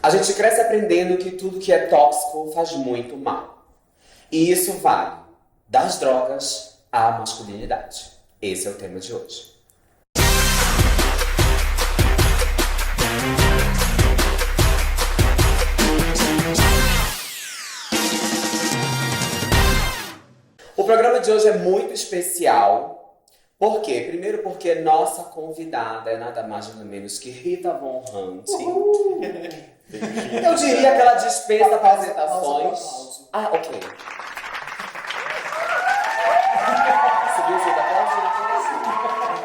A gente cresce aprendendo que tudo que é tóxico faz muito mal. E isso vale das drogas à masculinidade. Esse é o tema de hoje. O programa de hoje é muito especial. Por quê? Primeiro porque nossa convidada é nada mais nada menos que Rita Von Hunt. Eu diria que ela dispensa apresentações. Ah, ok. Subiu o aplauso?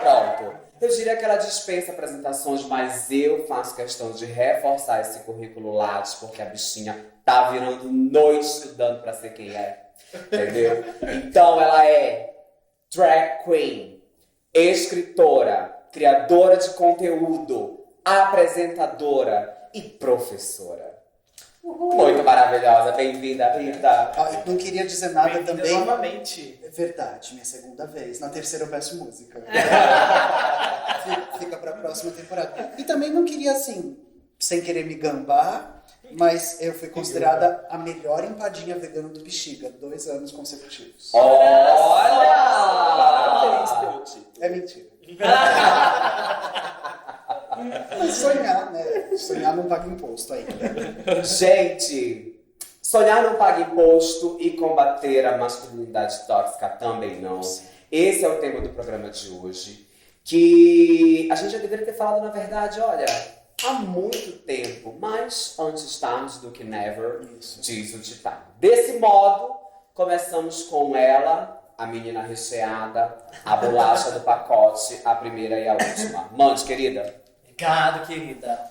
Pronto. Eu diria que ela dispensa apresentações, mas eu faço questão de reforçar esse currículo Lattes, porque a bichinha tá virando noite estudando pra ser quem é. Entendeu? Então ela é drag queen, escritora, criadora de conteúdo, apresentadora e professora. Muito maravilhosa, bem-vinda, Rita. Eu não queria dizer nada também. Novamente. É verdade, minha segunda vez. Na terceira eu peço música. Fica pra próxima temporada. E também não queria, assim, sem querer me gambar, mas eu fui considerada a melhor empadinha vegana do Bexiga, 2 anos consecutivos. Olha! É mentira. Mas sonhar, né? Sonhar não paga imposto ainda. Gente, sonhar não paga imposto e combater a masculinidade tóxica também não. Esse é o tema do programa de hoje, que a gente já deveria ter falado, na verdade, olha, há muito tempo, mas antes tarde do que never, diz o ditado. Desse modo, começamos com ela, a menina recheada, a bolacha do pacote, a primeira e a última. Mande, querida. Obrigado, querida.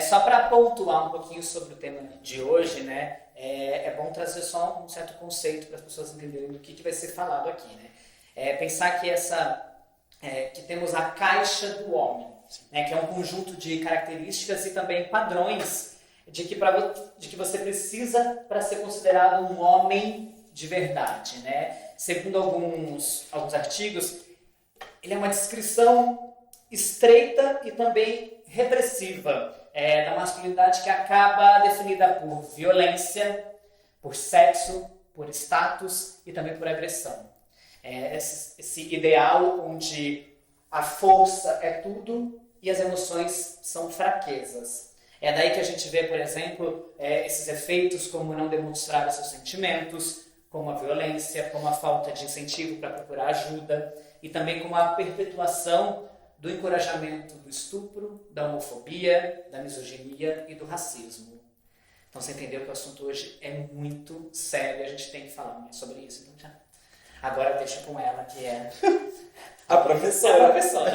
Só para pontuar um pouquinho sobre o tema de hoje, é bom trazer só um certo conceito para as pessoas entenderem do que vai ser falado aqui. Pensar que que temos a caixa do homem, que é um conjunto de características e também padrões de que você precisa para ser considerado um homem de verdade. Segundo alguns artigos, ele é uma descrição estreita e também repressiva da masculinidade, que acaba definida por violência, por sexo, por status e também por agressão. Esse ideal onde a força é tudo e as emoções são fraquezas. É daí que a gente vê, por exemplo, esses efeitos como não demonstrar os seus sentimentos, como a violência, como a falta de incentivo para procurar ajuda e também como a perpetuação do encorajamento do estupro, da homofobia, da misoginia e do racismo. Então você entendeu que o assunto hoje é muito sério e a gente tem que falar mais sobre isso. Então já. Agora deixa com ela, que é a professora. A professora.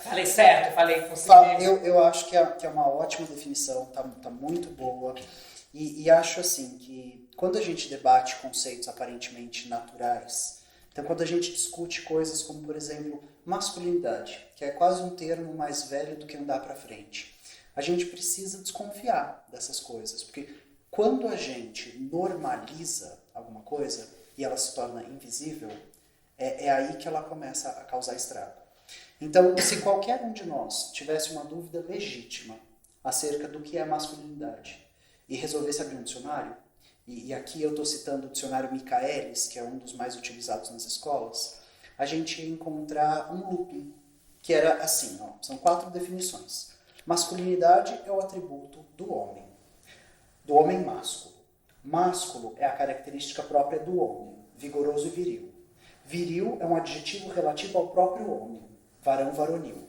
Falei certo, falei consegui. Eu acho que é uma ótima definição, tá muito boa. E acho assim que quando a gente debate conceitos aparentemente naturais, então quando a gente discute coisas como, por exemplo, masculinidade, que é quase um termo mais velho do que andar para frente, a gente precisa desconfiar dessas coisas, porque quando a gente normaliza alguma coisa e ela se torna invisível, é aí que ela começa a causar estrago. Então, se qualquer um de nós tivesse uma dúvida legítima acerca do que é masculinidade e resolvesse abrir um dicionário, e aqui eu estou citando o dicionário Michaelis, que é um dos mais utilizados nas escolas, a gente ia encontrar um looping, que era assim, são 4 definições. Masculinidade é o atributo do homem másculo. Másculo é a característica própria do homem, vigoroso e viril. Viril é um adjetivo relativo ao próprio homem, varão, varonil.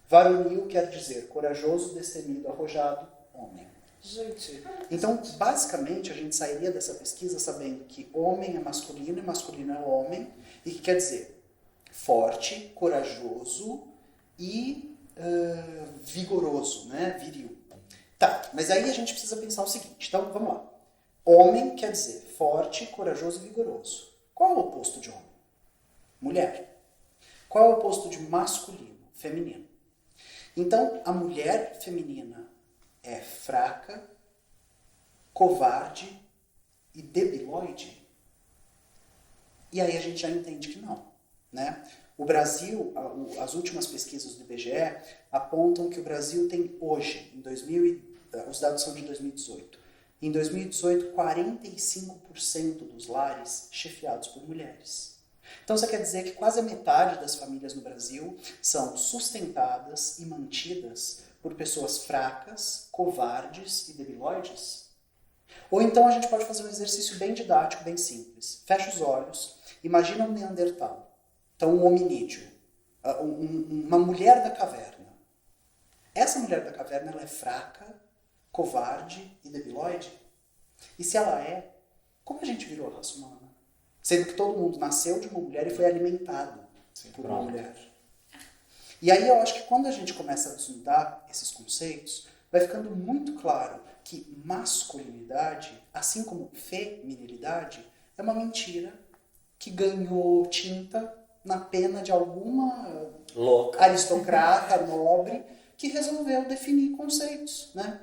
Varonil quer dizer corajoso, destemido, arrojado, homem. Gente. Então, basicamente, a gente sairia dessa pesquisa sabendo que homem é masculino e masculino é homem, e que quer dizer forte, corajoso e vigoroso, viril. Tá, mas aí a gente precisa pensar o seguinte, então vamos lá. Homem quer dizer forte, corajoso e vigoroso. Qual é o oposto de homem? Mulher. Qual é o oposto de masculino? Feminino. Então, a mulher feminina é fraca, covarde e debilóide? E aí a gente já entende que não, O Brasil, as últimas pesquisas do IBGE apontam que o Brasil tem hoje, em 2019, os dados são de 2018. Em 2018, 45% dos lares chefiados por mulheres. Então, isso quer dizer que quase a metade das famílias no Brasil são sustentadas e mantidas por pessoas fracas, covardes e debilóides. Ou então a gente pode fazer um exercício bem didático, bem simples. Fecha os olhos, imagina um Neandertal, então um hominídeo, uma mulher da caverna. Essa mulher da caverna ela é fraca, covarde e debilóide? E se ela é, como a gente virou a raça humana? Sendo que todo mundo nasceu de uma mulher e foi alimentado por uma mulher. E aí eu acho que quando a gente começa a estudar esses conceitos, vai ficando muito claro que masculinidade, assim como feminilidade, é uma mentira que ganhou tinta na pena de alguma Louca. aristocrata nobre que resolveu definir conceitos, né?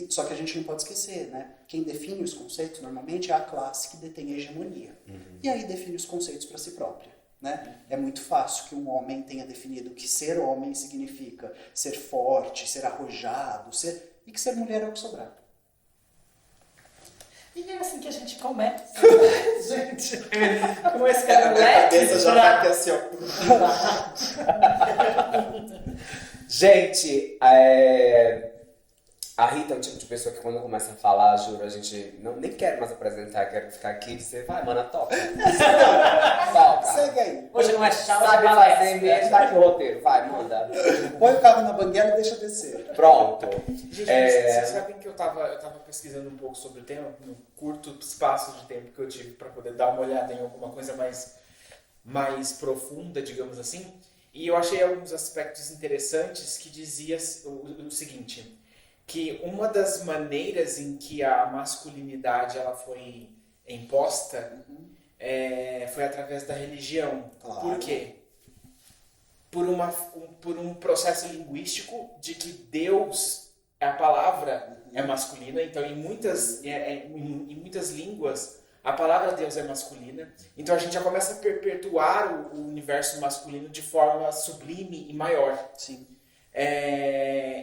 Só que a gente não pode esquecer, né? Quem define os conceitos normalmente é a classe que detém a hegemonia. E aí define os conceitos para si própria, né? É muito fácil que um homem tenha definido que ser homem significa ser forte, ser arrojado, e que ser mulher é o que sobrar. E é assim que a gente começa. Gente, com esse A minha cabeça já tá aqui assim, ó. Gente, a Rita é o tipo de pessoa que quando começa a falar, juro, a gente nem quer mais apresentar, quero ficar aqui e dizer, vai, mana, toca. Toca. Segue aí. Hoje não é chá, Sabe é fazer mesmo, tá aqui o roteiro, vai, manda. Põe o carro na banguela e deixa descer. Pronto. Gente, vocês sabem que eu tava pesquisando um pouco sobre o tema, no curto espaço de tempo que eu tive para poder dar uma olhada em alguma coisa mais profunda, digamos assim, e eu achei alguns aspectos interessantes que dizia o seguinte, que uma das maneiras em que a masculinidade ela foi imposta foi através da religião. Claro. Por quê? Por um processo linguístico de que Deus, a palavra é masculina, então em muitas línguas a palavra Deus é masculina, então a gente já começa a perpetuar o universo masculino de forma sublime e maior. Sim.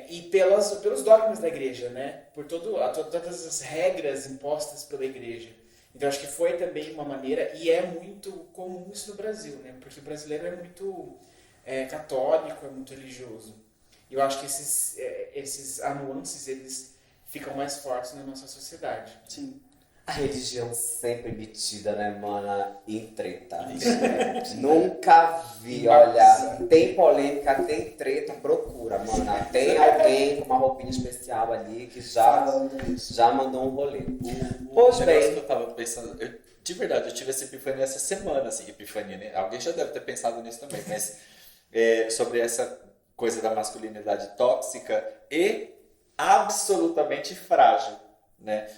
E pelos dogmas da igreja, né? Por todas as regras impostas pela igreja. Então acho que foi também uma maneira, e é muito comum isso no Brasil, né? Porque o brasileiro é muito católico, é muito religioso. E eu acho que esses nuances, eles ficam mais fortes na nossa sociedade. Sim. A religião sempre metida, né, mana, em treta. Nunca vi, olha, tem polêmica, tem treta, procura, mana. Tem alguém com uma roupinha especial ali que já mandou um rolê. Pois O negócio bem. que eu tava pensando, de verdade, eu tive essa epifania essa semana, assim, epifania, né? Alguém já deve ter pensado nisso também, mas sobre essa coisa da masculinidade tóxica e absolutamente frágil, né?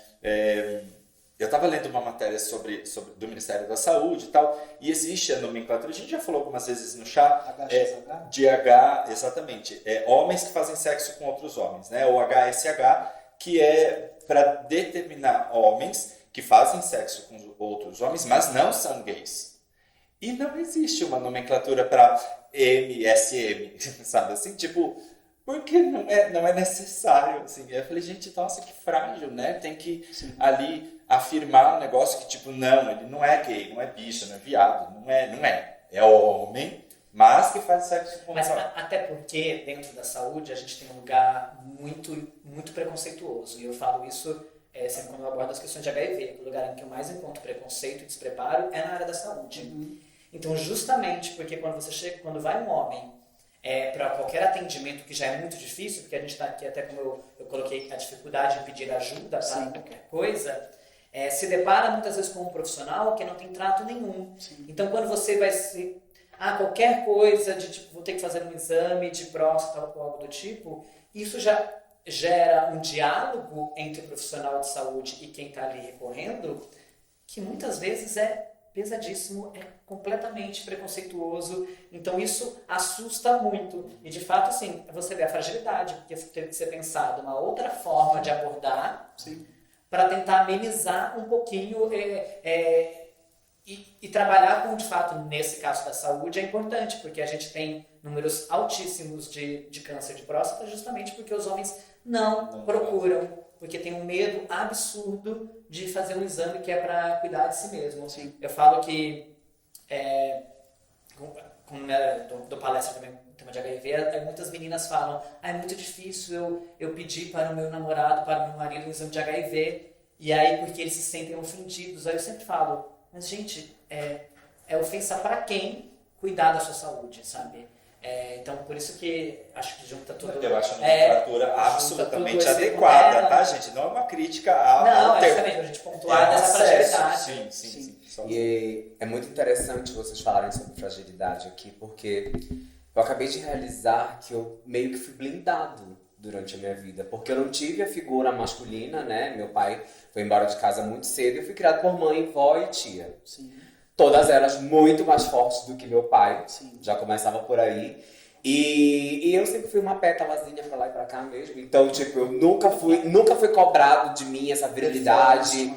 Eu estava lendo uma matéria do Ministério da Saúde e tal, e existe a nomenclatura, a gente já falou algumas vezes no chá, HXH? de H, exatamente, homens que fazem sexo com outros homens, né? Ou HSH, que é para determinar homens que fazem sexo com outros homens, mas não são gays. E não existe uma nomenclatura para MSM, sabe assim? Tipo, porque não é necessário, assim. Eu falei, gente, nossa, que frágil, né? Tem que ali afirmar um negócio que, tipo, não, ele não é gay, não é bicha, não é viado, não é. É homem, mas que faz sexo com Mas outro. até porque dentro da saúde a gente tem um lugar muito, muito preconceituoso. E eu falo isso sempre quando eu abordo as questões de HIV. O lugar em que eu mais encontro preconceito e despreparo é na área da saúde. Então, justamente porque quando vai um homem para qualquer atendimento, que já é muito difícil, porque a gente está aqui, até como eu coloquei, a dificuldade em pedir ajuda para qualquer coisa, se depara muitas vezes com um profissional que não tem trato nenhum. Sim. Então, quando você vai se... qualquer coisa de tipo, vou ter que fazer um exame de próstata ou algo do tipo, isso já gera um diálogo entre o profissional de saúde e quem está ali recorrendo, que muitas vezes é pesadíssimo, é completamente preconceituoso, então isso assusta muito. E de fato, assim, você vê a fragilidade, porque teve que ser pensado uma outra forma de abordar para tentar amenizar um pouquinho e trabalhar com, de fato, nesse caso da saúde é importante, porque a gente tem números altíssimos de câncer de próstata justamente porque os homens não procuram, porque tem um medo absurdo de fazer um exame que é para cuidar de si mesmo. Sim. Eu falo que, do palestra também, no tema de HIV, muitas meninas falam, é muito difícil eu pedir para o meu namorado, para o meu marido um exame de HIV, e aí porque eles se sentem ofendidos. Aí eu sempre falo, mas gente, é ofensa para quem cuidar da sua saúde, sabe? Então, por isso que acho que junta tudo... Eu acho a nomenclatura absolutamente adequada, tá, gente? Não é uma crítica ao Não, é termo. justamente a gente pontuar dessa fragilidade. Sim. E é muito interessante vocês falarem sobre fragilidade aqui, porque eu acabei de realizar que eu meio que fui blindado durante a minha vida, porque eu não tive a figura masculina, né? Meu pai foi embora de casa muito cedo e eu fui criado por mãe, vó e tia. Sim. Todas elas muito mais fortes do que meu pai, Sim. já começava por aí. E eu sempre fui uma pétalazinha pra lá e pra cá mesmo. Então, tipo, eu nunca foi cobrado de mim essa virilidade.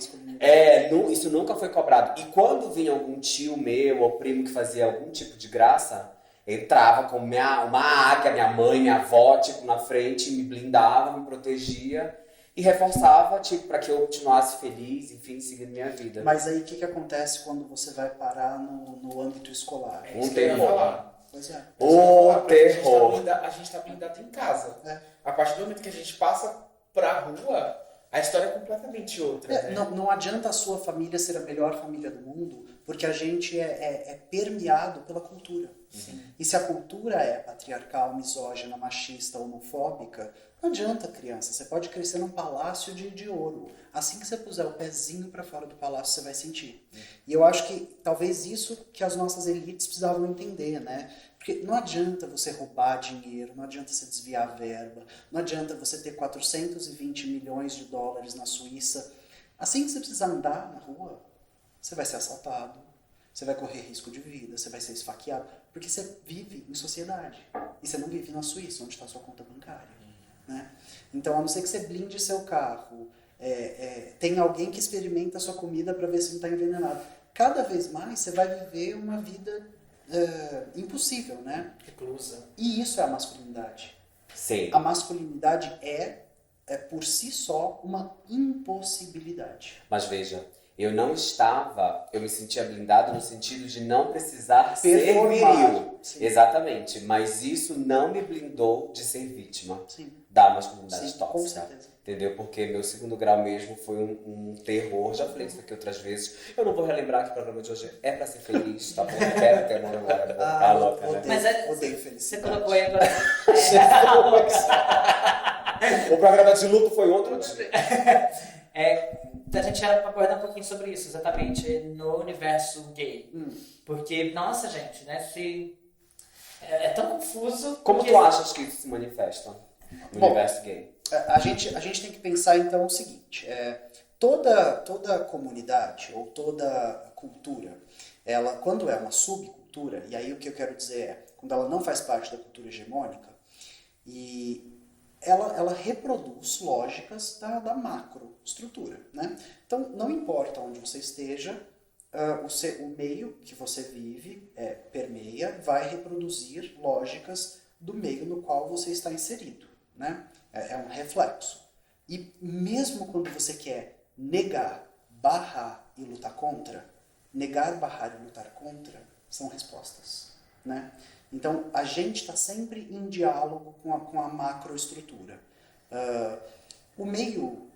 Isso nunca foi cobrado. E quando vinha algum tio meu ou primo que fazia algum tipo de graça, entrava com uma águia, minha mãe, minha avó, tipo, na frente, me blindava, me protegia e reforçava, tipo, para que eu continuasse feliz, enfim, seguindo minha vida. Mas aí o que acontece quando você vai parar no âmbito escolar? Um terror. Pois é. O terror. A gente tá blindado em casa. É. A partir do momento que a gente passa pra rua, a história é completamente outra. Né? Não adianta a sua família ser a melhor família do mundo, porque a gente é permeado pela cultura. Sim. E se a cultura é patriarcal, misógina, machista, homofóbica, não adianta, criança. Você pode crescer num palácio de ouro. Assim que você puser o pezinho para fora do palácio, você vai sentir. E eu acho que talvez isso que as nossas elites precisavam entender, né? Porque não adianta você roubar dinheiro, não adianta você desviar verba, não adianta você ter 420 milhões de dólares na Suíça. Assim que você precisar andar na rua, você vai ser assaltado, você vai correr risco de vida, você vai ser esfaqueado, porque você vive em sociedade. E você não vive na Suíça, onde está a sua conta bancária. Né? Então, a não ser que você blinde seu carro, tem alguém que experimenta a sua comida para ver se não está envenenado. Cada vez mais você vai viver uma vida impossível, né? Reclusa. E isso é a masculinidade. Sim. A masculinidade é por si só uma impossibilidade. Mas veja, eu me sentia blindado no sentido de não precisar ser viril. Sim. Exatamente, mas isso não me blindou de ser vítima Sim. da masculinidade Sim, com tóxica. certeza. Entendeu? Porque meu segundo grau mesmo foi um terror. Já falei isso aqui outras vezes. Eu não vou relembrar que o programa de hoje é pra ser feliz, tá bom? Eu quero ter uma memória boa. Tá louca, né? Mas odeio você felicidade. colocou aí agora... O programa de luto foi outro dia. A gente ia abordar um pouquinho sobre isso, exatamente, no universo gay. Porque, nossa, gente, né? É tão confuso. Como porque... tu achas que isso se manifesta no Bom, universo gay? A gente tem que pensar então o seguinte, toda comunidade ou toda cultura, ela, quando é uma subcultura, e aí o que eu quero dizer é, quando ela não faz parte da cultura hegemônica, e ela reproduz lógicas da macroestrutura, né? Então, não importa onde você esteja, o meio que você vive permeia, vai reproduzir lógicas do meio no qual você está inserido, né? É um reflexo. E mesmo quando você quer negar, barrar e lutar contra, negar, barrar e lutar contra são respostas, né? Então, a gente está sempre em diálogo com a macroestrutura. O meio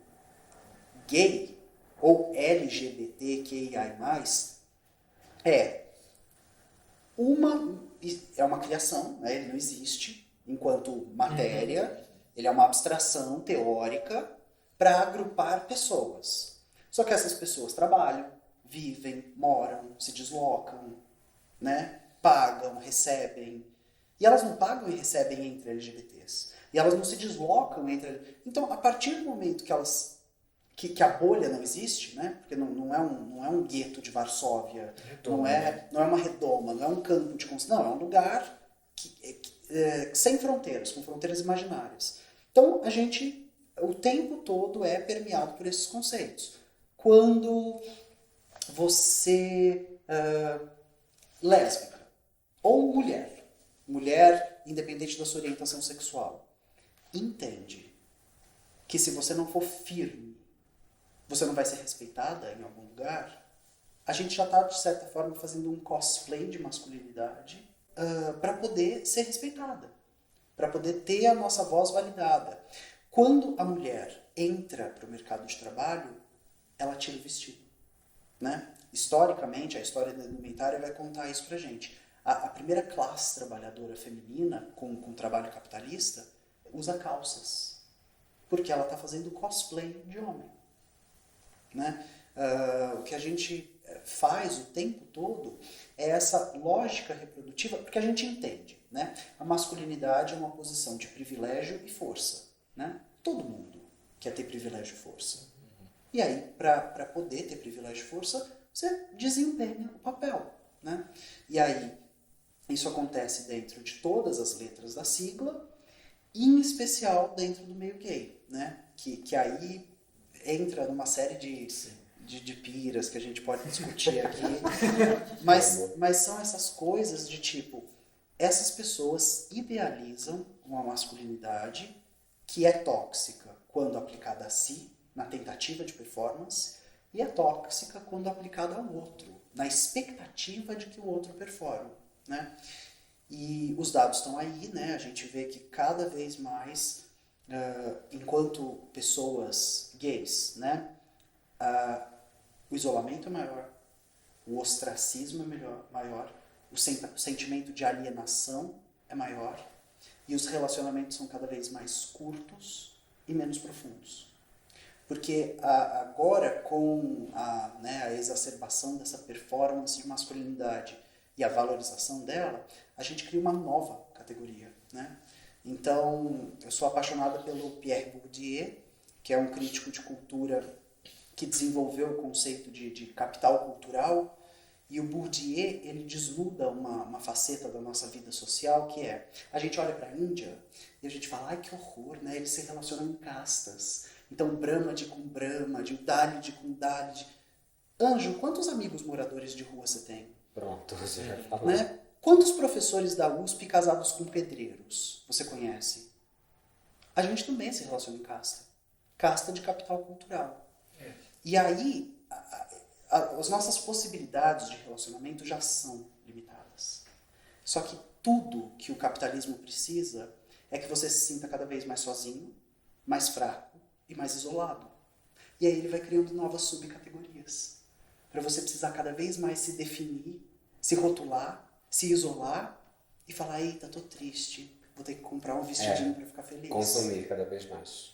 gay ou LGBTQIA+, é uma criação, né? Ele não existe enquanto matéria, ele é uma abstração teórica para agrupar pessoas. Só que essas pessoas trabalham, vivem, moram, se deslocam, né? Pagam, recebem. E elas não pagam e recebem entre LGBTs. E elas não se deslocam entre... Então, a partir do momento que a bolha não existe, né? Porque não é um gueto de Varsóvia, não é uma redoma, não é um campo de concentração, não, é um lugar sem fronteiras, com fronteiras imaginárias. Então, a gente, o tempo todo é permeado por esses conceitos. Quando você... lésbica ou mulher independente da sua orientação sexual, entende que se você não for firme, você não vai ser respeitada em algum lugar, a gente já está, de certa forma, fazendo um cosplay de masculinidade para poder ser respeitada, para poder ter a nossa voz validada. Quando a mulher entra para o mercado de trabalho, ela tira o vestido, né? Historicamente, a história da indumentária vai contar isso pra gente. A primeira classe trabalhadora feminina com trabalho capitalista usa calças, porque ela está fazendo cosplay de homem, né? O que a gente faz o tempo todo é essa lógica reprodutiva, porque a gente entende, né? A masculinidade é uma posição de privilégio e força, né? Todo mundo quer ter privilégio e força. E aí, para poder ter privilégio e força, você desempenha o papel, né? E aí, isso acontece dentro de todas as letras da sigla, e em especial dentro do meio gay, né? Que aí entra numa série de piras que a gente pode discutir aqui. mas são essas coisas de tipo, essas pessoas idealizam uma masculinidade que é tóxica quando aplicada a si, na tentativa de performance, e é tóxica quando aplicada ao outro, na expectativa de que o outro performe, né? E os dados estão aí, né? A gente vê que cada vez mais, enquanto pessoas gays, né? O isolamento é maior, o ostracismo é maior, o sentimento de alienação é maior, e os relacionamentos são cada vez mais curtos e menos profundos. Porque agora, com a exacerbação dessa performance de masculinidade e a valorização dela, a gente cria uma nova categoria, né? Então, eu sou apaixonada pelo Pierre Bourdieu, que é um crítico de cultura que desenvolveu o conceito de capital cultural, e o Bourdieu, ele desnuda uma faceta da nossa vida social, que é, a gente olha para a Índia e a gente fala, ai que horror, né? Eles se relacionam em castas. Então, Brahmadi com Brahmadi, o Dalid com Dalid. Anjo, quantos amigos moradores de rua você tem? Pronto, você já falou. Né? Quantos professores da USP casados com pedreiros você conhece? A gente também se relaciona em casta. Casta de capital cultural. E aí, as nossas possibilidades de relacionamento já são limitadas. Só que tudo que o capitalismo precisa é que você se sinta cada vez mais sozinho, mais fraco e mais isolado. E aí ele vai criando novas subcategorias. Para você precisar cada vez mais se definir, se rotular, se isolar e falar, eita, tô triste, vou ter que comprar um vestidinho para ficar feliz. Consumir cada vez mais.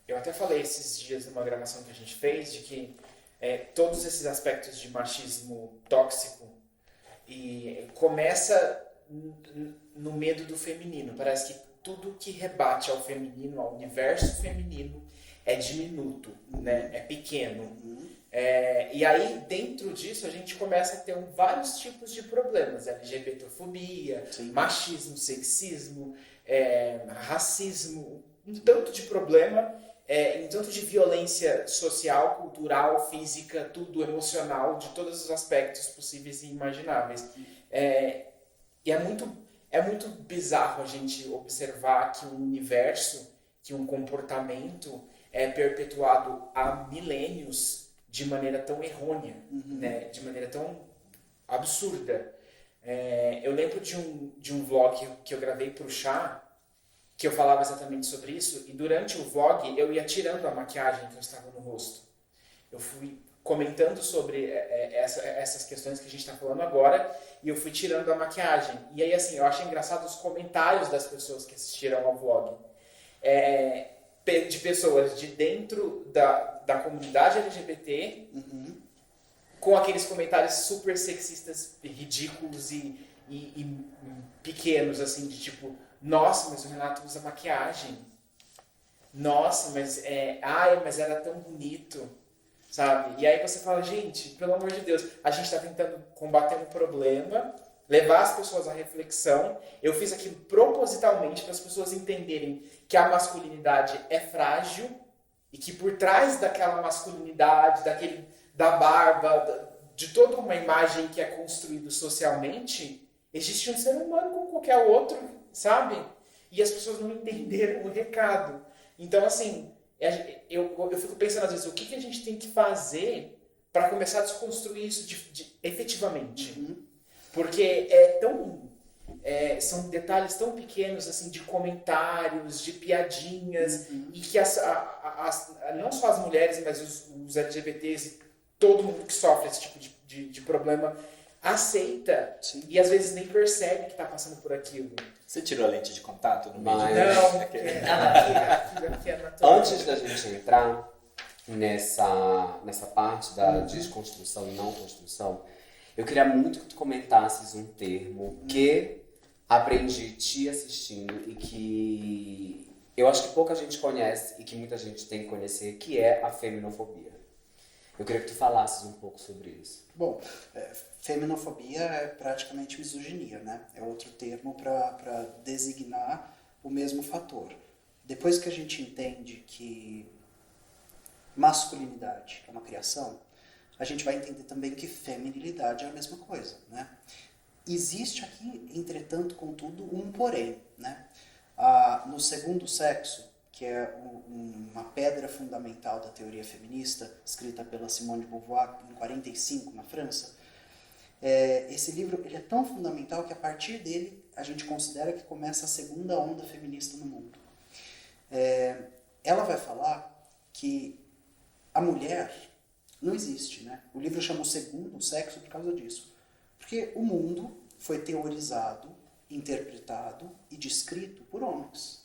Eu até falei esses dias numa gravação que a gente fez de que todos esses aspectos de machismo tóxico e começa no medo do feminino. Parece que tudo que rebate ao feminino, ao universo feminino, é diminuto, né? É pequeno. E aí, dentro disso, a gente começa a ter vários tipos de problemas. LGBTfobia, machismo, sexismo, racismo, um tanto de problema, um tanto de violência social, cultural, física, tudo emocional, de todos os aspectos possíveis e imagináveis. E é muito bizarro a gente observar que um universo, que um comportamento é perpetuado há milênios de maneira tão errônea, né? De maneira tão absurda. Eu lembro de um vlog que eu gravei pro Chá, que eu falava exatamente sobre isso, e durante o vlog eu ia tirando a maquiagem que eu estava no rosto. Eu fui comentando sobre essas questões que a gente está falando agora, e eu fui tirando a maquiagem. E aí, assim, eu achei engraçado os comentários das pessoas que assistiram ao vlog. De pessoas de dentro da comunidade LGBT, com aqueles comentários super sexistas, ridículos e pequenos, assim, de tipo, nossa, mas o Renato usa maquiagem. Nossa, mas mas era tão bonito, sabe? E aí você fala, gente, pelo amor de Deus, a gente está tentando combater um problema, levar as pessoas à reflexão. Eu fiz aquilo propositalmente para as pessoas entenderem que a masculinidade é frágil e que por trás daquela masculinidade, da barba, de toda uma imagem que é construída socialmente, existe um ser humano como qualquer outro, sabe? E as pessoas não entenderam o recado. Então, assim, eu fico pensando às vezes, o que a gente tem que fazer para começar a desconstruir isso efetivamente? Porque são detalhes tão pequenos, assim, de comentários, de piadinhas, e que não só as mulheres, mas os LGBTs, todo mundo que sofre esse tipo de problema, aceita. Sim. E às vezes nem percebe que está passando por aquilo. Você tirou a lente de contato no meio? Mas- Não, aqui é natural. Antes da gente entrar nessa parte da desconstrução e não construção, eu queria muito que tu comentasses um termo que aprendi te assistindo e que eu acho que pouca gente conhece e que muita gente tem que conhecer, que é a feminofobia. Eu queria que tu falasses um pouco sobre isso. Bom, feminofobia é praticamente misoginia, né? É outro termo para designar o mesmo fator. Depois que a gente entende que masculinidade é uma criação, a gente vai entender também que feminilidade é a mesma coisa, né? Existe aqui, entretanto, contudo, um porém, né? No segundo sexo, que é uma pedra fundamental da teoria feminista, escrita pela Simone de Beauvoir em 45, na França, esse livro ele é tão fundamental que a partir dele a gente considera que começa a segunda onda feminista no mundo. Ela vai falar que a mulher não existe, né? O livro chama o segundo sexo por causa disso. Porque o mundo foi teorizado, interpretado e descrito por homens.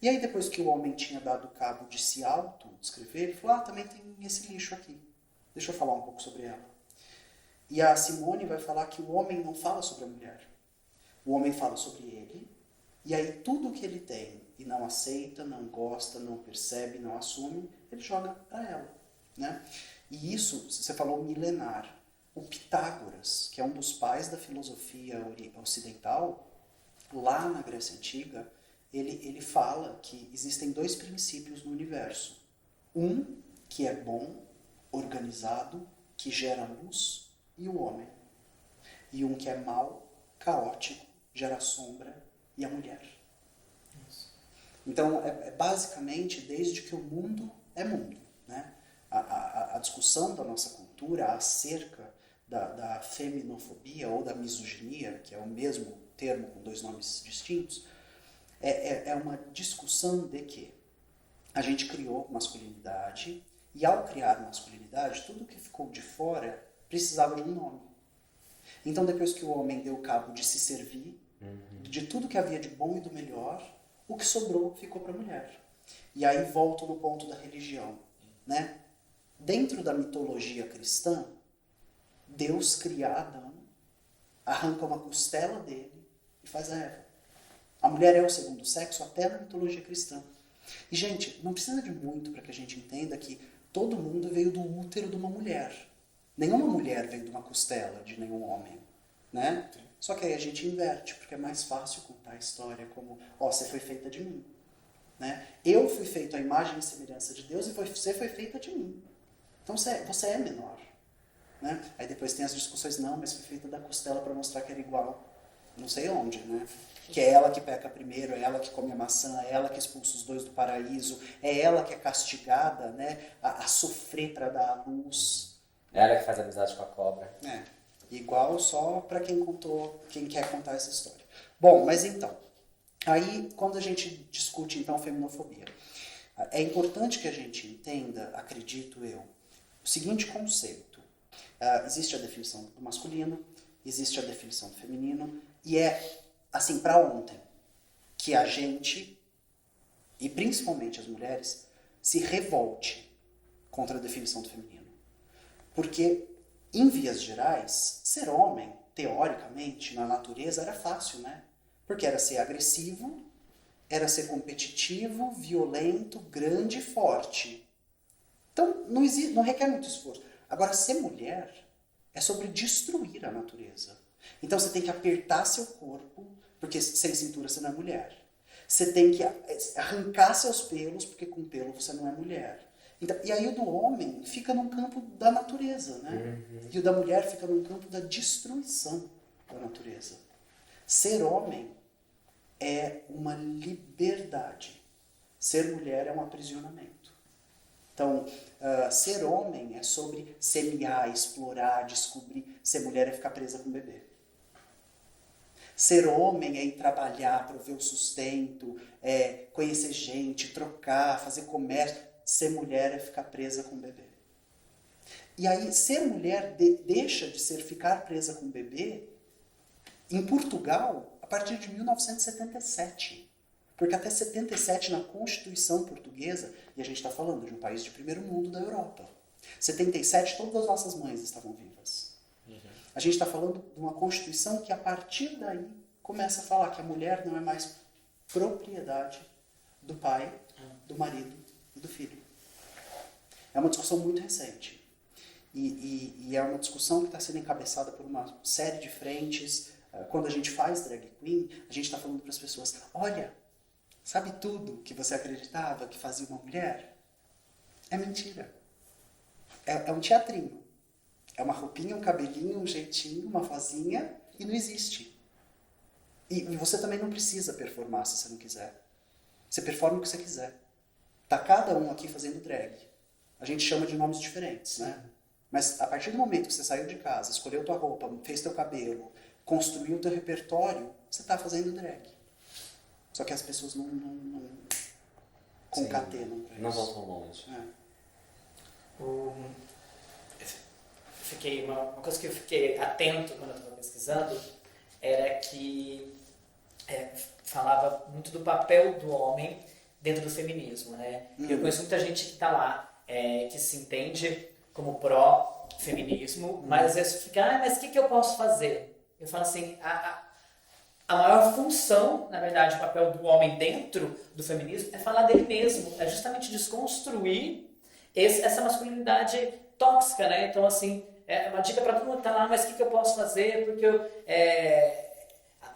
E aí depois que o homem tinha dado cabo de se auto-descrever, ele falou, também tem esse lixo aqui. Deixa eu falar um pouco sobre ela. E a Simone vai falar que o homem não fala sobre a mulher. O homem fala sobre ele, e aí tudo que ele tem e não aceita, não gosta, não percebe, não assume, ele joga para ela, né? E isso, você falou milenar. O Pitágoras, que é um dos pais da filosofia ocidental, lá na Grécia Antiga, ele fala que existem dois princípios no universo. Um, que é bom, organizado, que gera luz, e o homem. E um que é mau, caótico, gera sombra, e a mulher. Então, basicamente desde que o mundo é mundo, né? A discussão da nossa cultura acerca da feminofobia ou da misoginia, que é o mesmo termo com dois nomes distintos, é uma discussão de que a gente criou masculinidade e ao criar masculinidade, tudo que ficou de fora precisava de um nome. Então depois que o homem deu cabo de se servir, de tudo que havia de bom e do melhor, o que sobrou ficou para a mulher. E aí volto no ponto da religião, né? Dentro da mitologia cristã, Deus cria Adão, arranca uma costela dele e faz a Eva. A mulher é o segundo sexo até na mitologia cristã. E, gente, não precisa de muito para que a gente entenda que todo mundo veio do útero de uma mulher. Nenhuma mulher veio de uma costela de nenhum homem, né? Só que aí a gente inverte, porque é mais fácil contar a história como, você foi feita de mim, né? Eu fui feito à imagem e semelhança de Deus e você foi feita de mim. Então você é menor, né? Aí depois tem as discussões, não, mas foi feita da costela para mostrar que era igual, não sei onde, né? Que é ela que peca primeiro, é ela que come a maçã, é ela que expulsa os dois do paraíso, é ela que é castigada, né, a sofrer para dar a luz. É ela que faz amizade com a cobra. Igual só para quem quer contar essa história. Bom, mas então, aí quando a gente discute então feminofobia, é importante que a gente entenda, acredito eu, o seguinte conceito. Existe a definição do masculino, existe a definição do feminino, e é assim para ontem que a gente, e principalmente as mulheres, se revolte contra a definição do feminino. Porque, em vias gerais, ser homem, teoricamente, na natureza, era fácil, né? Porque era ser agressivo, era ser competitivo, violento, grande e forte. Então, não requer muito esforço. Agora, ser mulher é sobre destruir a natureza. Então, você tem que apertar seu corpo, porque sem cintura você não é mulher. Você tem que arrancar seus pelos, porque com pelo você não é mulher. Então, e aí o do homem fica no campo da natureza, né? E o da mulher fica no campo da destruição da natureza. Ser homem é uma liberdade. Ser mulher é um aprisionamento. Então, ser homem é sobre semear, explorar, descobrir. Ser mulher é ficar presa com o bebê. Ser homem é ir trabalhar, prover o sustento, é conhecer gente, trocar, fazer comércio. Ser mulher é ficar presa com o bebê. E aí, ser mulher deixa de ser ficar presa com o bebê em Portugal a partir de 1977. Porque até 77, na Constituição Portuguesa, e a gente está falando de um país de primeiro mundo da Europa. 77, todas as nossas mães estavam vivas. A gente está falando de uma Constituição que, a partir daí, começa a falar que a mulher não é mais propriedade do pai, do marido e do filho. É uma discussão muito recente. E é uma discussão que está sendo encabeçada por uma série de frentes. Quando a gente faz drag queen, a gente está falando para as pessoas, olha, sabe tudo que você acreditava que fazia uma mulher? É mentira. É um teatrinho. É uma roupinha, um cabelinho, um jeitinho, uma vozinha, e não existe. E você também não precisa performar se você não quiser. Você performa o que você quiser. Tá cada um aqui fazendo drag. A gente chama de nomes diferentes, né? Mas a partir do momento que você saiu de casa, escolheu tua roupa, fez teu cabelo, construiu teu repertório, você tá fazendo drag. Só que as pessoas não concatenam pra isso. Não vão tão longe. Uma coisa que eu fiquei atento quando eu estava pesquisando era que falava muito do papel do homem dentro do feminismo, né? Eu conheço muita gente que está lá, que se entende como pró-feminismo, mas às vezes fica, mas o que eu posso fazer? Eu falo assim, a maior função, na verdade, o papel do homem dentro do feminismo é falar dele mesmo, é justamente desconstruir essa masculinidade tóxica, né? Então, assim, é uma dica para todo mundo que tá lá, mas o que eu posso fazer? Porque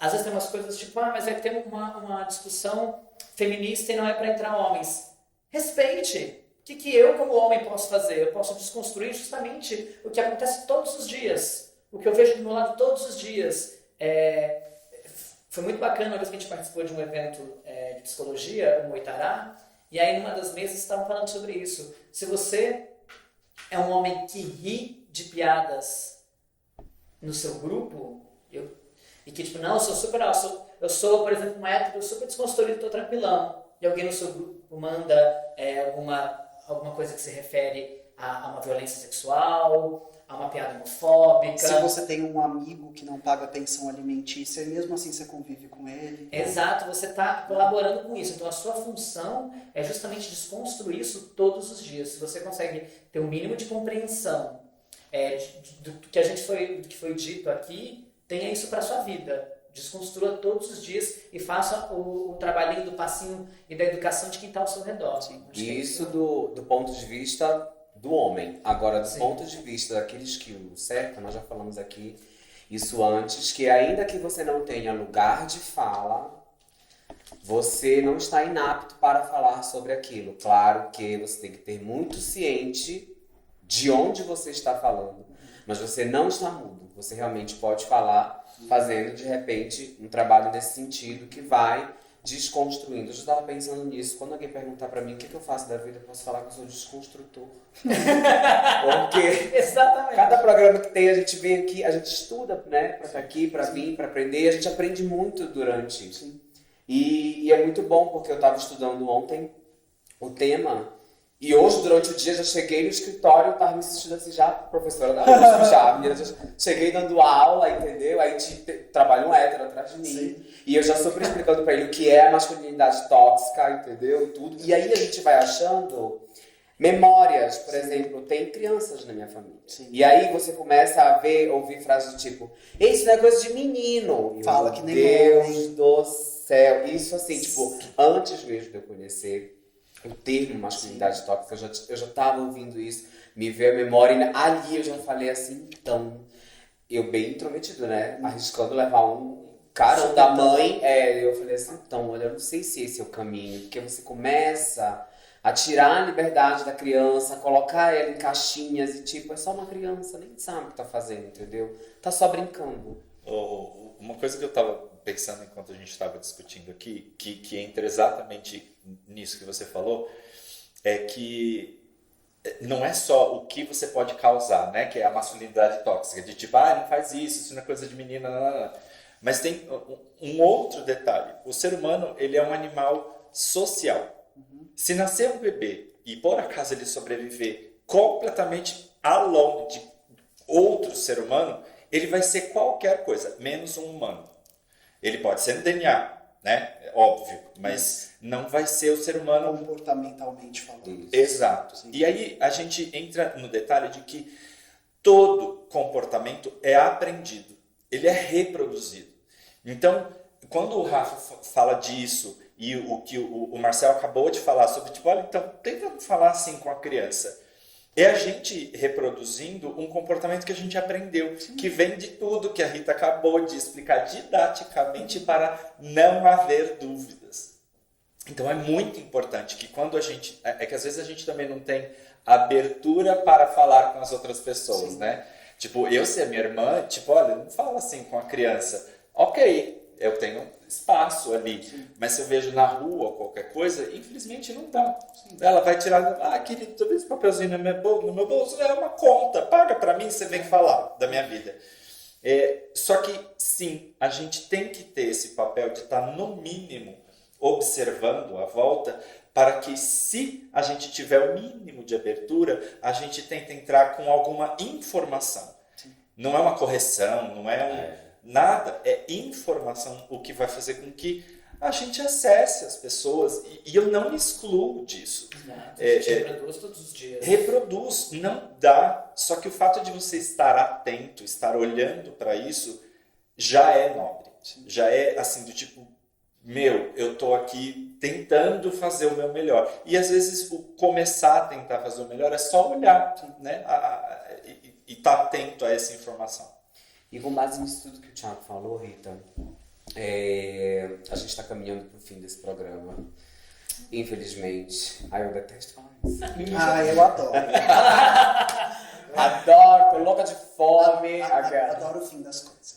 às vezes tem umas coisas tipo, mas vai ter uma discussão feminista e não é para entrar homens. Respeite! O que eu, como homem, posso fazer? Eu posso desconstruir justamente o que acontece todos os dias, o que eu vejo do meu lado todos os dias. Foi muito bacana uma vez que a gente participou de um evento de psicologia, o Moitará, e aí numa das mesas estavam falando sobre isso. Se você é um homem que ri de piadas no seu grupo, e que tipo, não, eu sou super, eu sou, por exemplo, uma hétero super desconstruído, tô tranquilão, e alguém no seu grupo manda alguma coisa que se refere a uma violência sexual, a uma piada homofóbica. Se você tem um amigo que não paga pensão alimentícia e mesmo assim você convive com ele. Exato, você está colaborando com isso. Então a sua função é justamente desconstruir isso todos os dias. Se você consegue ter um mínimo de compreensão do que foi dito aqui, tenha isso para a sua vida. Desconstrua todos os dias e faça o trabalhinho do passinho e da educação de quem está ao seu redor. E isso do ponto de vista do homem. Agora, do ponto de vista daqueles que o cercam, nós já falamos aqui isso antes, que ainda que você não tenha lugar de fala, você não está inapto para falar sobre aquilo. Claro que você tem que ter muito ciente de onde você está falando, mas você não está mudo. Você realmente pode falar fazendo, de repente, um trabalho nesse sentido que vai desconstruindo. Eu já estava pensando nisso. Quando alguém perguntar pra mim o que eu faço da vida, eu posso falar que eu sou desconstrutor. Porque exatamente. Cada programa que tem, a gente vem aqui, a gente estuda, né? Pra estar aqui, pra vir, pra aprender. E a gente aprende muito durante isso. E é muito bom, porque eu estava estudando ontem o tema. E hoje, durante o dia, já cheguei no escritório, estava me sentindo assim, já professora da USP, já cheguei dando aula, entendeu? Aí trabalha um hétero atrás de mim. Sim. E eu já super explicando para ele o que é a masculinidade tóxica, entendeu? E tudo. E aí a gente vai achando memórias, por exemplo, tem crianças na minha família. Sim. E aí você começa a ouvir frases do tipo, isso não é coisa de menino. Fala que nem Deus do céu. Isso assim, tipo, antes mesmo de eu conhecer o termo masculinidade tóxica, eu já estava ouvindo isso, me veio a memória, e ali eu já falei assim, então, eu bem intrometido, né? Arriscando levar um carão da mãe, eu falei assim, então, olha, eu não sei se esse é o caminho, porque você começa a tirar a liberdade da criança, colocar ela em caixinhas e tipo, é só uma criança, nem sabe o que tá fazendo, entendeu? Tá só brincando. Uma coisa que eu tava pensando enquanto a gente estava discutindo aqui, que entra exatamente nisso que você falou, é que não é só o que você pode causar, né? Que é a masculinidade tóxica, de tipo, não faz isso não é coisa de menina, não. Mas tem um outro detalhe. O ser humano, ele é um animal social. Se nascer um bebê e por acaso ele sobreviver completamente alone de outro ser humano, ele vai ser qualquer coisa, menos um humano. Ele pode ser no DNA, né? É óbvio, mas não vai ser o ser humano Comportamentalmente falando. Exato. Sim. E aí a gente entra no detalhe de que todo comportamento é aprendido, ele é reproduzido. Então, quando o Rafa fala disso e o que o Marcel acabou de falar sobre, tipo, olha, então tenta falar assim com a criança. É a gente reproduzindo um comportamento que a gente aprendeu, que vem de tudo que a Rita acabou de explicar didaticamente para não haver dúvidas. Então é muito importante que quando a gente... É que às vezes a gente também não tem abertura para falar com as outras pessoas, né? Tipo, eu ser minha irmã, tipo, olha, não fala assim com a criança. Ok, eu tenho espaço ali, mas se eu vejo na rua ou qualquer coisa, infelizmente não dá. Ela vai tirar, querido, tu vê esse papelzinho no meu bolso? É uma conta, paga pra mim, você vem falar da minha vida. Só que, sim, a gente tem que ter esse papel de estar, no mínimo, observando a volta, para que, se a gente tiver o mínimo de abertura, a gente tenta entrar com alguma informação. Sim. Não é uma correção, não é nada, é informação, o que vai fazer com que a gente acesse as pessoas, e eu não me excluo disso. A gente reproduz todos os dias. Reproduz, não dá. Só que o fato de você estar atento, estar olhando para isso, já é nobre. Sim. Já é assim, do tipo, eu tô aqui tentando fazer o meu melhor. E às vezes o começar a tentar fazer o melhor é só olhar, né? E estar atento a essa informação. E com base nisso tudo que o Thiago falou, Rita, a gente está caminhando para o fim desse programa. Infelizmente. Eu detesto falar isso. Eu adoro. Adoro, tô louca de fome. Adoro o fim das coisas.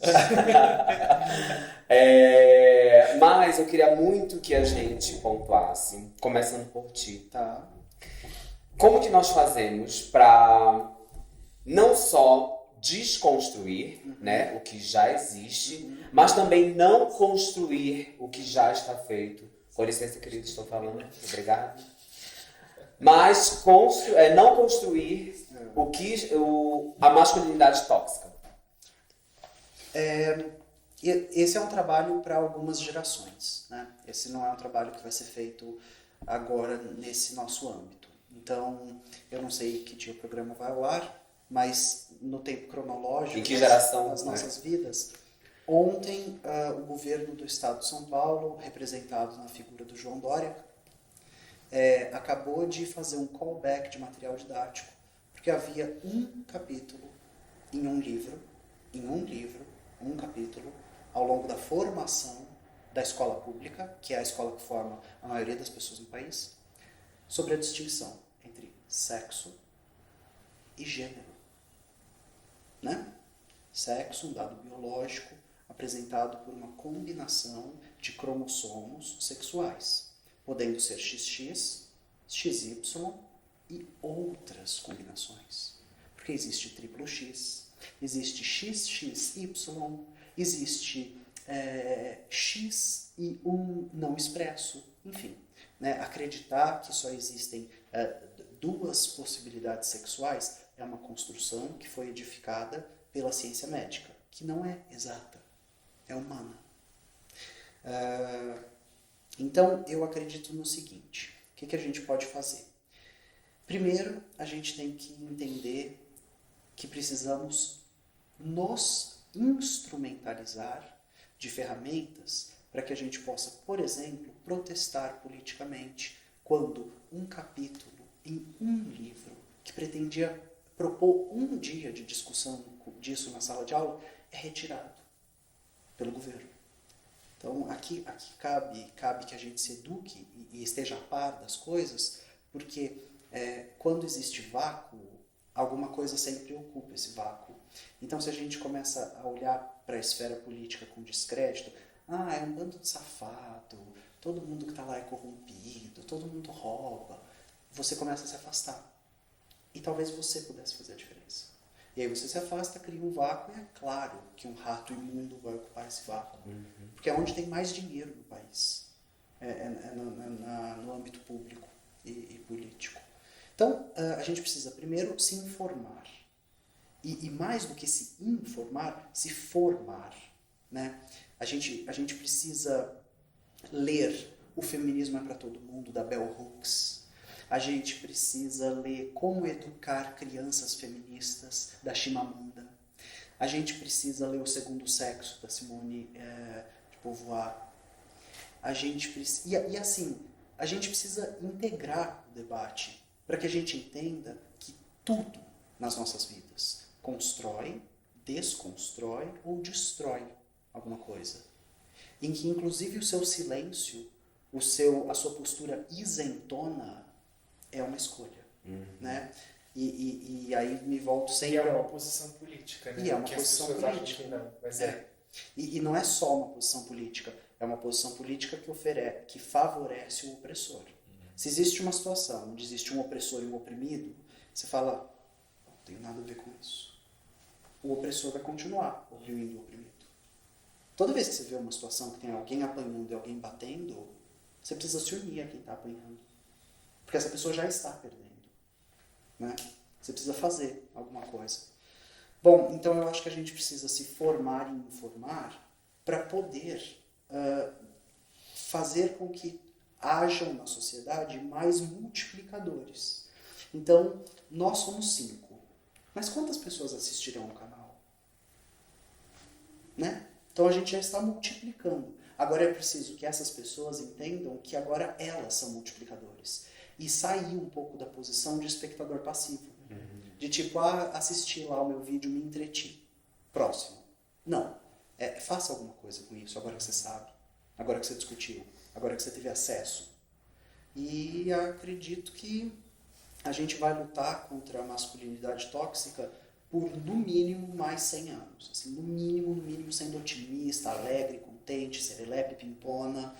Mas eu queria muito que a gente pontuasse, começando por ti. Tá. Como que nós fazemos para não só desconstruir, né, o que já existe, mas também não construir o que já está feito. Com licença, querido, estou falando. Obrigado. Mas não construir a masculinidade tóxica. Esse é um trabalho para algumas gerações, né? Esse não é um trabalho que vai ser feito agora nesse nosso âmbito. Então, eu não sei que dia o programa vai ao ar, mas no tempo cronológico em que geração, das nossas vidas, ontem o governo do estado de São Paulo, representado na figura do João Dória, acabou de fazer um callback de material didático, porque havia um capítulo em um livro, um capítulo, ao longo da formação da escola pública, que é a escola que forma a maioria das pessoas no país, sobre a distinção entre sexo e gênero. Né? Sexo, um dado biológico, apresentado por uma combinação de cromossomos sexuais, podendo ser XX, XY e outras combinações. Porque existe triplo X, existe XXY, existe X e um não expresso, enfim. Né? Acreditar que só existem duas possibilidades sexuais é uma construção que foi edificada pela ciência médica, que não é exata, é humana. Então, eu acredito no seguinte, o que a gente pode fazer? Primeiro, a gente tem que entender que precisamos nos instrumentalizar de ferramentas para que a gente possa, por exemplo, protestar politicamente quando um capítulo em um livro que pretendia propor um dia de discussão disso na sala de aula é retirado pelo governo. Então, aqui cabe que a gente se eduque e esteja a par das coisas, porque quando existe vácuo, alguma coisa sempre ocupa esse vácuo. Então, se a gente começa a olhar para a esfera política com descrédito, ah, é um bando de safado, todo mundo que está lá é corrompido, todo mundo rouba, você começa a se afastar. E talvez você pudesse fazer a diferença. E aí você se afasta, cria um vácuo, e é claro que um rato imundo vai ocupar esse vácuo. Porque é onde tem mais dinheiro no país. No âmbito público e político. Então, a gente precisa primeiro se informar. E mais do que se informar, se formar. Né? A gente precisa ler O Feminismo é para Todo Mundo, da Bell Hooks. A gente precisa ler Como Educar Crianças Feministas, da Chimamanda. A gente precisa ler O Segundo Sexo, da Simone de Beauvoir. A gente precisa, e assim, a gente precisa integrar o debate para que a gente entenda que tudo nas nossas vidas constrói, desconstrói ou destrói alguma coisa. Em que inclusive o seu silêncio, a sua postura isentona é uma escolha. Né? E aí me volto sempre... E é uma posição política, né? E é uma que posição as pessoas política. acham que não, mas E não é só uma posição política, é uma posição política que favorece o opressor. Se existe uma situação onde existe um opressor e um oprimido, você fala, não tem nada a ver com isso. O opressor vai continuar oprimindo o oprimido. Toda vez que você vê uma situação que tem alguém apanhando e alguém batendo, você precisa se unir a quem está apanhando. Porque essa pessoa já está perdendo. Né? Você precisa fazer alguma coisa. Bom, então eu acho que a gente precisa se formar e informar para poder fazer com que hajam na sociedade mais multiplicadores. Então, nós somos 5. Mas quantas pessoas assistirão ao canal? Né? Então a gente já está multiplicando. Agora é preciso que essas pessoas entendam que agora elas são multiplicadores. E sair um pouco da posição de espectador passivo. De tipo, assisti lá o meu vídeo, me entreti. Próximo. Não. Faça alguma coisa com isso, agora que você sabe. Agora que você discutiu. Agora que você teve acesso. E acredito que a gente vai lutar contra a masculinidade tóxica por, no mínimo, mais 100 anos. Assim, no mínimo, sendo otimista, alegre, contente, serelepe, pimpona.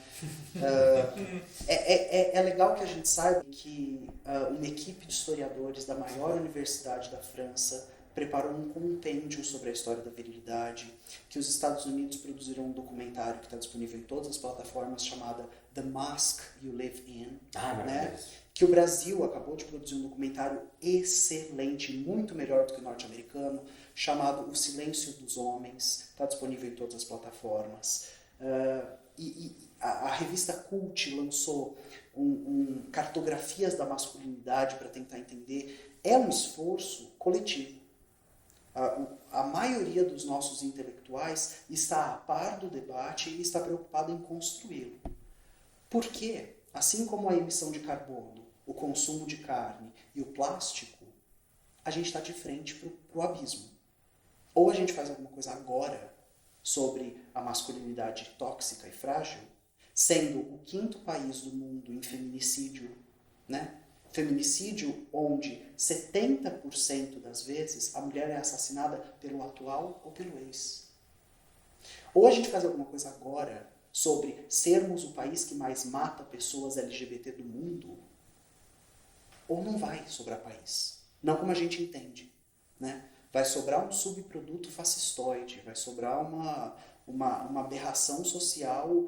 É legal que a gente saiba que uma equipe de historiadores da maior universidade da França preparou um compêndio sobre a história da virilidade, que os Estados Unidos produziram um documentário que está disponível em todas as plataformas, chamada The Mask You Live In, né? Que o Brasil acabou de produzir um documentário excelente, muito melhor do que o norte-americano, chamado O Silêncio dos Homens, está disponível em todas as plataformas. A revista Cult lançou cartografias da masculinidade para tentar entender. É um esforço coletivo. A maioria dos nossos intelectuais está a par do debate e está preocupada em construí-lo. Por quê? Assim como a emissão de carbono, o consumo de carne e o plástico, a gente está de frente para o abismo. Ou a gente faz alguma coisa agora sobre a masculinidade tóxica e frágil, sendo o 5º país do mundo em feminicídio, né? Feminicídio onde 70% das vezes a mulher é assassinada pelo atual ou pelo ex. Ou a gente faz alguma coisa agora sobre sermos o país que mais mata pessoas LGBT do mundo, ou não vai sobrar país. Não como a gente entende. Né? Vai sobrar um subproduto fascistoide, vai sobrar uma aberração social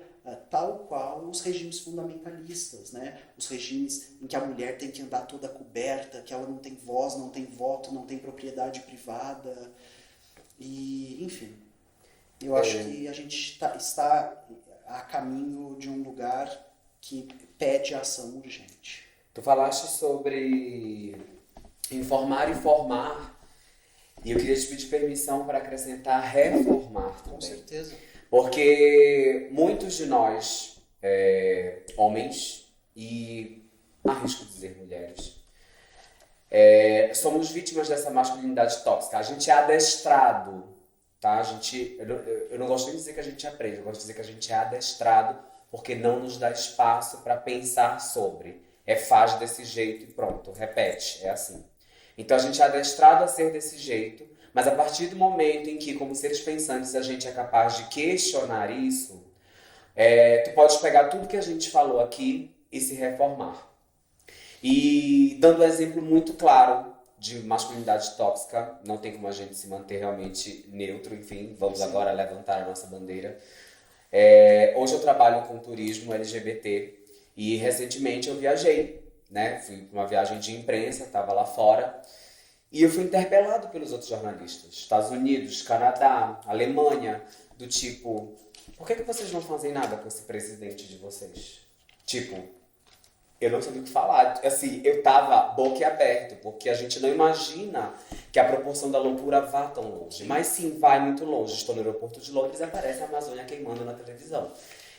tal qual os regimes fundamentalistas, né? Os regimes em que a mulher tem que andar toda coberta, que ela não tem voz, não tem voto, não tem propriedade privada. E, enfim, eu acho que a gente está a caminho de um lugar que pede ação urgente. Tu falaste sobre informar e formar, e eu queria te pedir permissão para acrescentar reformar também. Com certeza. Porque muitos de nós, homens, e arrisco dizer mulheres, somos vítimas dessa masculinidade tóxica. A gente é adestrado, tá? Eu não gosto nem de dizer que a gente aprende, eu gosto de dizer que a gente é adestrado porque não nos dá espaço para pensar sobre. Faz desse jeito e pronto, repete, é assim. Então a gente é adestrado a ser desse jeito, mas a partir do momento em que, como seres pensantes, a gente é capaz de questionar isso, tu pode pegar tudo que a gente falou aqui e se reformar. E dando um exemplo muito claro de masculinidade tóxica, não tem como a gente se manter realmente neutro, enfim, vamos agora levantar a nossa bandeira. Hoje eu trabalho com turismo LGBT e recentemente eu viajei, né? Fui para uma viagem de imprensa, estava lá fora e eu fui interpelado pelos outros jornalistas, Estados Unidos, Canadá, Alemanha, do tipo, por que vocês não fazem nada com esse presidente de vocês? Tipo, eu não sabia o que falar. Assim, eu tava boquiaberto, porque a gente não imagina que a proporção da loucura vá tão longe. Mas sim, vai muito longe. Estou no aeroporto de Londres e aparece a Amazônia queimando na televisão.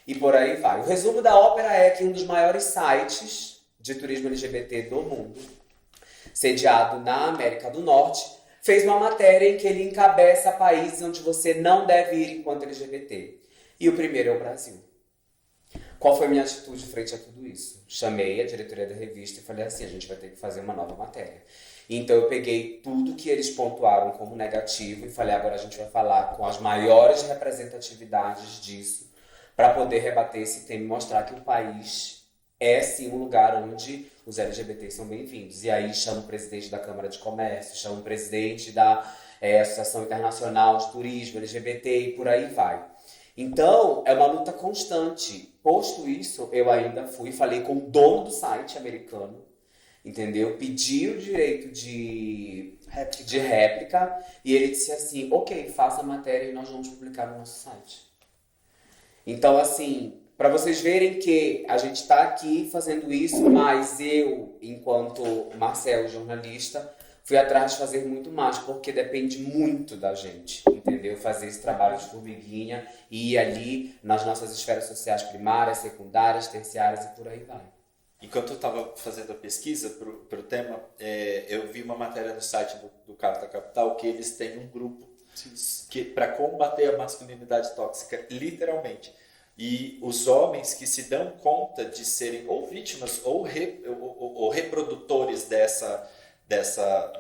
E por aí vai. O resumo da ópera é que um dos maiores sites de turismo LGBT do mundo, sediado na América do Norte, fez uma matéria em que ele encabeça países onde você não deve ir enquanto LGBT. E o primeiro é o Brasil. Qual foi a minha atitude frente a tudo isso? Chamei a diretoria da revista e falei assim, a gente vai ter que fazer uma nova matéria. Então eu peguei tudo que eles pontuaram como negativo e falei, agora a gente vai falar com as maiores representatividades disso para poder rebater esse tema e mostrar que o país é sim um lugar onde os LGBTs são bem-vindos. E aí chama o presidente da Câmara de Comércio, chama o presidente da Associação Internacional de Turismo LGBT e por aí vai. Então, é uma luta constante. Posto isso, eu ainda fui, falei com o dono do site americano, entendeu? Pedi o direito de réplica e ele disse assim, ok, faça a matéria e nós vamos publicar no nosso site. Então, assim, para vocês verem que a gente está aqui fazendo isso, mas eu, enquanto Marcel, jornalista, fui atrás de fazer muito mais, porque depende muito da gente, entendeu? Fazer esse trabalho de formiguinha e ir ali nas nossas esferas sociais primárias, secundárias, terciárias e por aí vai. Enquanto eu estava fazendo a pesquisa para o tema, eu vi uma matéria no site do Carta Capital que eles têm um grupo para combater a masculinidade tóxica, literalmente. E os homens que se dão conta de serem ou vítimas ou reprodutores dessa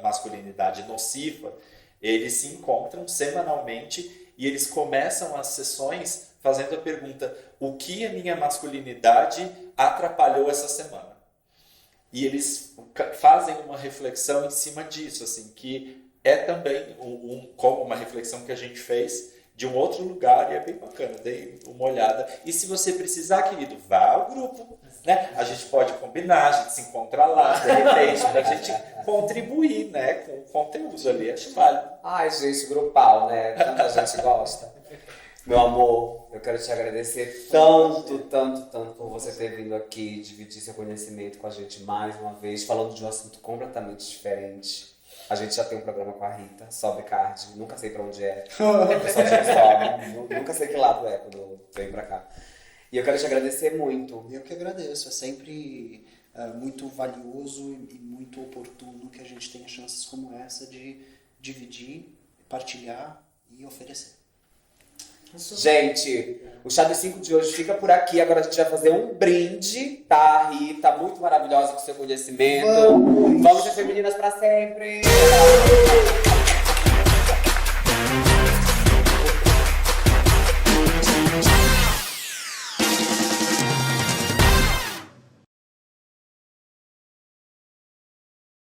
masculinidade nociva, eles se encontram semanalmente e eles começam as sessões fazendo a pergunta: o que a minha masculinidade atrapalhou essa semana? E eles fazem uma reflexão em cima disso, assim, que é também como uma reflexão que a gente fez de um outro lugar e é bem bacana, dei uma olhada. E se você precisar, querido, vá ao grupo, né? A gente pode combinar, a gente se encontra lá, de repente, pra gente contribuir, né, com o conteúdo ali, acho válido. Ai, gente, grupal, né? Tanta gente gosta. Meu amor, eu quero te agradecer tanto por você ter vindo aqui dividir seu conhecimento com a gente mais uma vez, falando de um assunto completamente diferente. A gente já tem um programa com a Rita, Sobe Card, nunca sei pra onde é. Eu só sobe, nunca sei que lado é quando eu venho pra cá. E eu quero te agradecer muito. Eu que agradeço, é sempre muito valioso e muito oportuno que a gente tenha chances como essa de dividir, partilhar e oferecer. Gente, o Chá dos 5 de hoje fica por aqui. Agora a gente vai fazer um brinde, tá, Rita? Muito maravilhosa com seu conhecimento. Vamos ser femininas pra sempre!